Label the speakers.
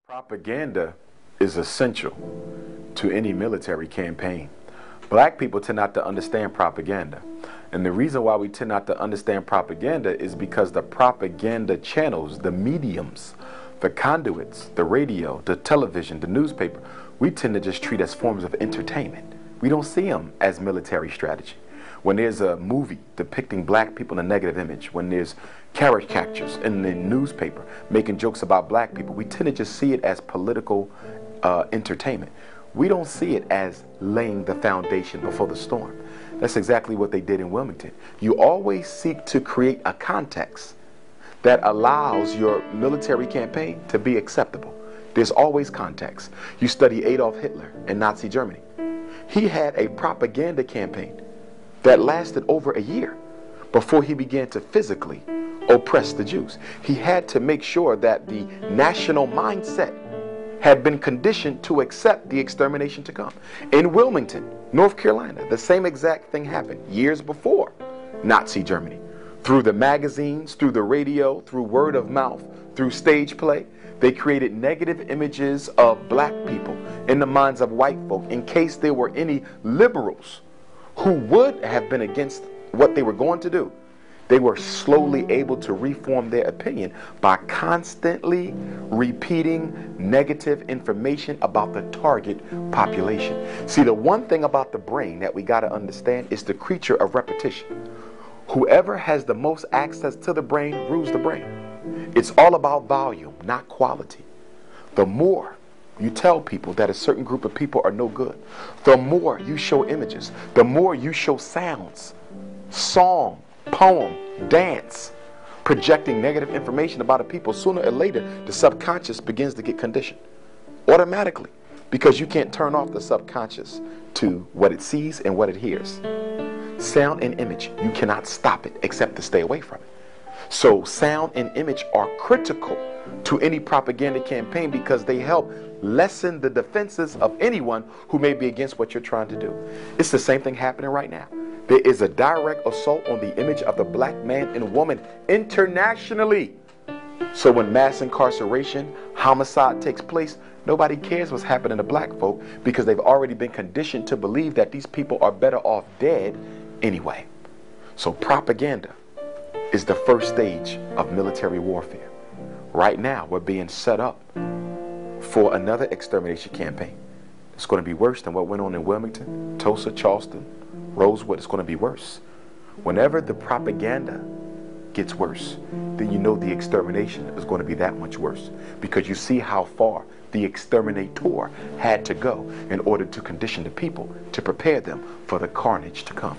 Speaker 1: Propaganda is essential to any military campaign. Black people tend not to understand propaganda. And the reason why we tend not to understand propaganda is because the propaganda channels, the mediums, the conduits, the radio, the television, the newspaper, we tend to just treat as forms of entertainment. We don't see them as military strategy. When there's a movie depicting black people in a negative image, when there's caricatures in the newspaper making jokes about black people, we tend to just see it as political entertainment. We don't see it as laying the foundation before the storm. That's exactly what they did in Wilmington. You always seek to create a context that allows your military campaign to be acceptable. There's always context. You study Adolf Hitler in Nazi Germany. He had a propaganda campaign that lasted over a year before he began to physically oppress the Jews. He had to make sure that the national mindset had been conditioned to accept the extermination to come. In Wilmington, North Carolina, the same exact thing happened years before Nazi Germany. Through the magazines, through the radio, through word of mouth, through stage play, they created negative images of black people in the minds of white folk in case there were any liberals who would have been against what they were going to do. They were slowly able to reform their opinion by constantly repeating negative information about the target population. See, the one thing about the brain that we got to understand is the creature of repetition. Whoever has the most access to the brain rules the brain. It's all about volume, not quality. The more you tell people that a certain group of people are no good, the more you show images, the more you show sounds, song, poem, dance, projecting negative information about a people, sooner or later the subconscious begins to get conditioned automatically, because you can't turn off the subconscious to what it sees and what it hears. Sound and image, you cannot stop it except to stay away from it. So sound and image are critical to any propaganda campaign because they help lessen the defenses of anyone who may be against what you're trying to do. It's the same thing happening right now. There is a direct assault on the image of the black man and woman internationally. So when mass incarceration, homicide takes place, nobody cares what's happening to black folk because they've already been conditioned to believe that these people are better off dead anyway. So propaganda is the first stage of military warfare. Right now, we're being set up for another extermination campaign. It's going to be worse than what went on in Wilmington, Tulsa, Charleston, Rosewood. It's going to be worse. Whenever the propaganda gets worse, then you know the extermination is going to be that much worse, because you see how far the exterminator had to go in order to condition the people to prepare them for the carnage to come.